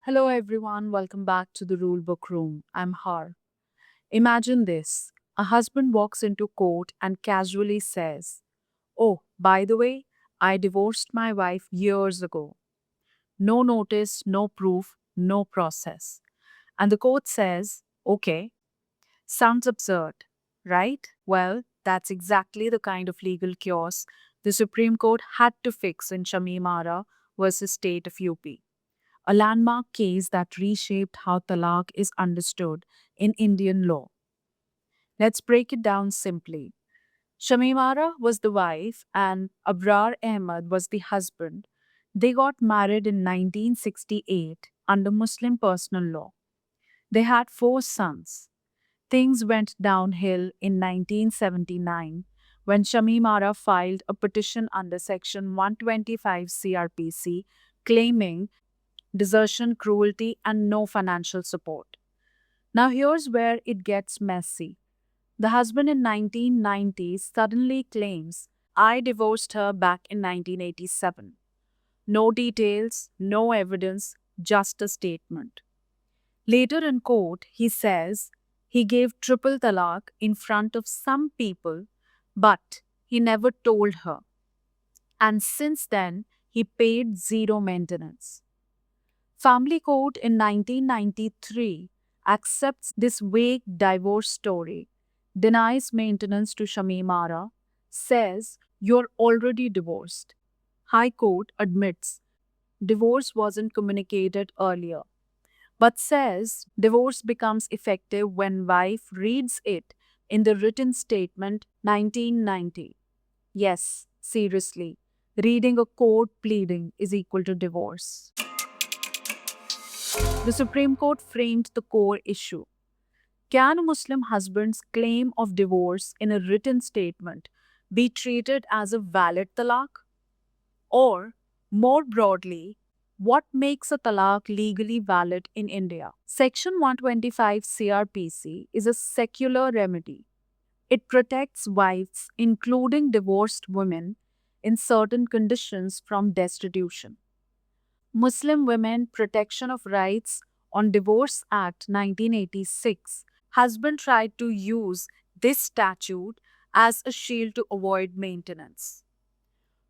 Hello, everyone. Welcome back to the Rulebook Room. I'm Har. Imagine this: a husband walks into court and casually says, "Oh, by the way, I divorced my wife years ago." No notice, no proof, no process. And the court says, "Okay, sounds absurd, right?" Well, that's exactly the kind of legal chaos the Supreme Court had to fix in Shamimara versus State of UP, a landmark case that reshaped how talaq is understood in Indian law. Let's break it down simply. Shamimara was the wife and Abrar Ahmad was the husband. They got married in 1968 under Muslim personal law. They had four sons. Things went downhill in 1979 when Shamimara filed a petition under Section 125 CRPC claiming desertion, cruelty, and no financial support. Now, here's where it gets messy. The husband in 1990 suddenly claims, "I divorced her back in 1987. No details, no evidence, just a statement. Later in court, he says he gave triple talaq in front of some people, but he never told her. And since then, he paid zero maintenance. Family Court in 1993 accepts this vague divorce story, denies maintenance to Shamimara, says you're already divorced. High Court admits divorce wasn't communicated earlier, but says divorce becomes effective when wife reads it in the written statement 1990. Yes, seriously, reading a court pleading is equal to divorce. The Supreme Court framed the core issue. Can a Muslim husband's claim of divorce in a written statement be treated as a valid talaq? Or, more broadly, what makes a talaq legally valid in India? Section 125 CRPC is a secular remedy. It protects wives, including divorced women, in certain conditions from destitution. Muslim Women Protection of Rights on Divorce Act 1986, husband tried to use this statute as a shield to avoid maintenance.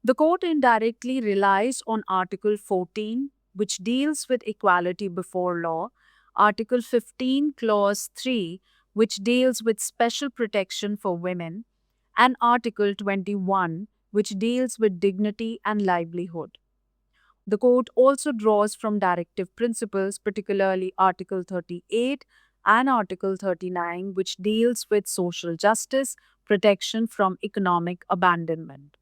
The court indirectly relies on Article 14, which deals with equality before law, Article 15, Clause 3, which deals with special protection for women, and Article 21, which deals with dignity and livelihood. The court also draws from directive principles, particularly Article 38 and Article 39, which deals with social justice, protection from economic abandonment.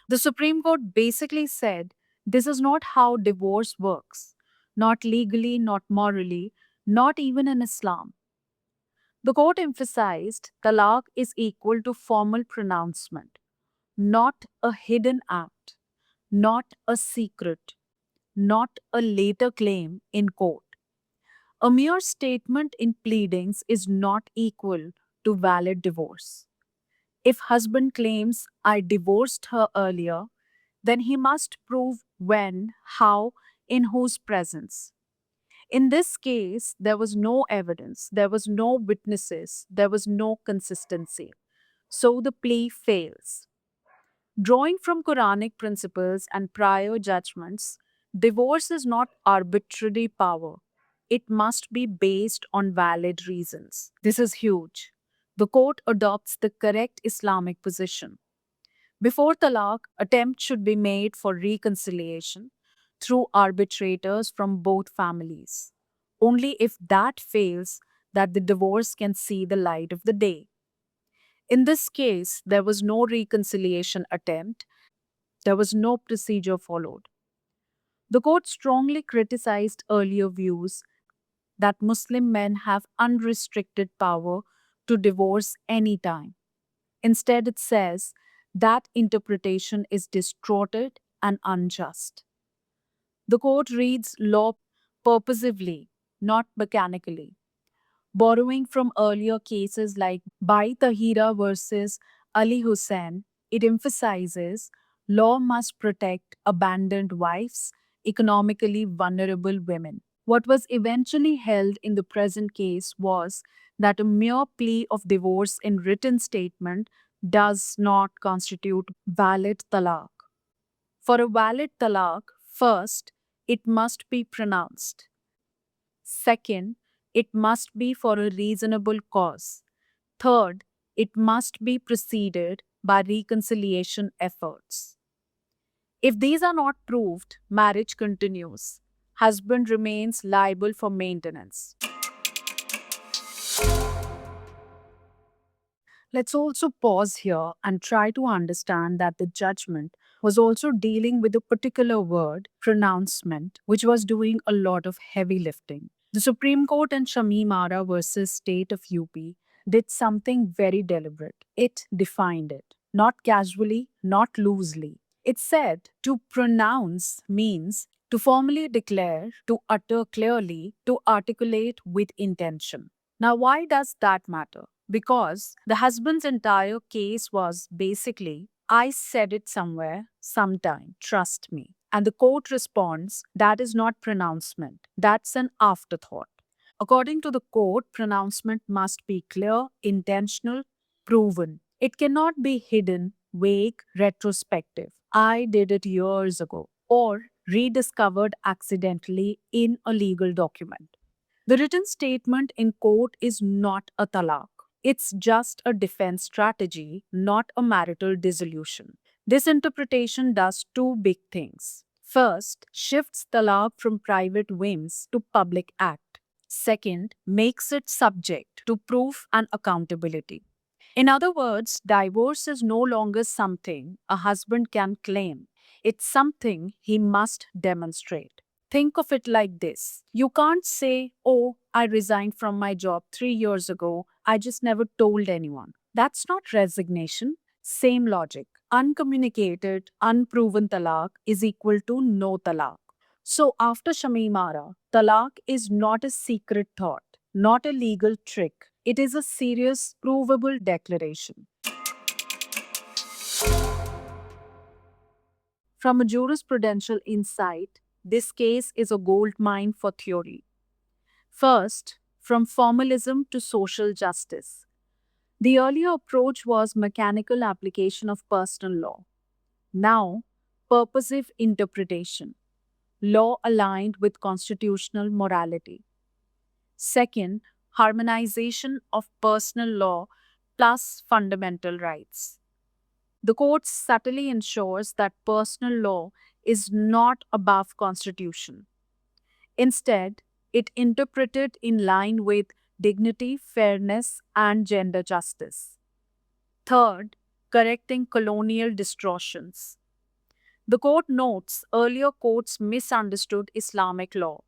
The Supreme Court basically said this is not how divorce works, not legally, not morally, not even in Islam. The court emphasized talaq is equal to formal pronouncement, not a hidden act, not a secret, not a later claim in court. A mere statement in pleadings is not equal to valid divorce. If husband claims I divorced her earlier, then he must prove when, how, in whose presence. In this case, there was no evidence, there was no witnesses, there was no consistency. So the plea fails. Drawing from Quranic principles and prior judgments, divorce is not arbitrary power. It must be based on valid reasons. This is huge. The court adopts the correct Islamic position. Before talaq, attempt should be made for reconciliation through arbitrators from both families. Only if that fails that the divorce can see the light of the day. In this case, there was no reconciliation attempt, there was no procedure followed. The court strongly criticized earlier views that Muslim men have unrestricted power to divorce anytime. Instead, it says that interpretation is distorted and unjust. The court reads law purposively, not mechanically. Borrowing from earlier cases like Bai Tahira versus Ali Hussein, it emphasizes law must protect abandoned wives, economically vulnerable women. What was eventually held in the present case was that a mere plea of divorce in written statement does not constitute valid talaq. For a valid talaq, first, it must be pronounced. Second, it must be for a reasonable cause. Third, it must be preceded by reconciliation efforts. If these are not proved, marriage continues. Husband remains liable for maintenance. Let's also pause here and try to understand that the judgment was also dealing with a particular word, pronouncement, which was doing a lot of heavy lifting. The Supreme Court in Shamim Ara versus State of UP did something very deliberate. It defined it, not casually, not loosely. It said to pronounce means to formally declare, to utter clearly, to articulate with intention. Now, why does that matter? Because the husband's entire case was basically, I said it somewhere, sometime, trust me. And the court responds, that is not pronouncement, that's an afterthought. According to the court, pronouncement must be clear, intentional, proven. It cannot be hidden, vague, retrospective. I did it years ago, or rediscovered accidentally in a legal document. The written statement in court is not a talaq. It's just a defense strategy, not a marital dissolution. This interpretation does two big things. First, shifts talaq from private whims to public act. Second, makes it subject to proof and accountability. In other words, divorce is no longer something a husband can claim. It's something he must demonstrate. Think of it like this. You can't say, oh, I resigned from my job 3 years ago. I just never told anyone. That's not resignation. Same logic. Uncommunicated, unproven talaq is equal to no talaq. So after Shamimara, talaq is not a secret thought, not a legal trick. It is a serious, provable declaration. From a jurisprudential insight, this case is a gold mine for theory. First, from formalism to social justice. The earlier approach was mechanical application of personal law. Now, purposive interpretation, law aligned with constitutional morality. Second, harmonization of personal law plus fundamental rights. The court subtly ensures that personal law is not above constitution. Instead, it interpreted in line with dignity, fairness, and gender justice. Third, correcting colonial distortions. The court notes earlier courts misunderstood Islamic law,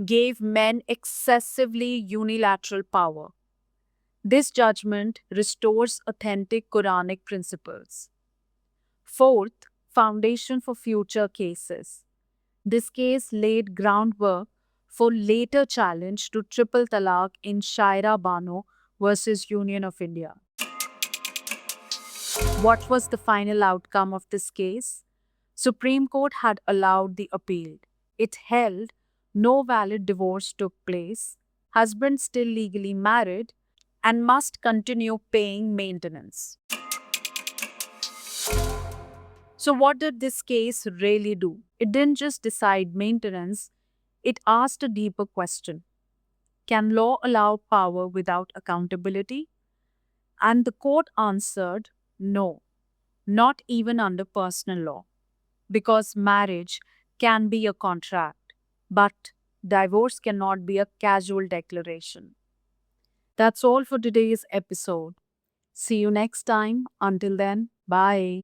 gave men excessively unilateral power. This judgment restores authentic Quranic principles. Fourth, foundation for future cases. This case laid groundwork for later challenge to triple talaq in Shaira Bano versus Union of India. What was the final outcome of this case? Supreme Court had allowed the appeal. It held no valid divorce took place, husband still legally married, and must continue paying maintenance. So, what did this case really do? It didn't just decide maintenance, it asked a deeper question. Can law allow power without accountability? And the court answered no, not even under personal law, because marriage can be a contract, but divorce cannot be a casual declaration. That's all for today's episode. See you next time. Until then, bye.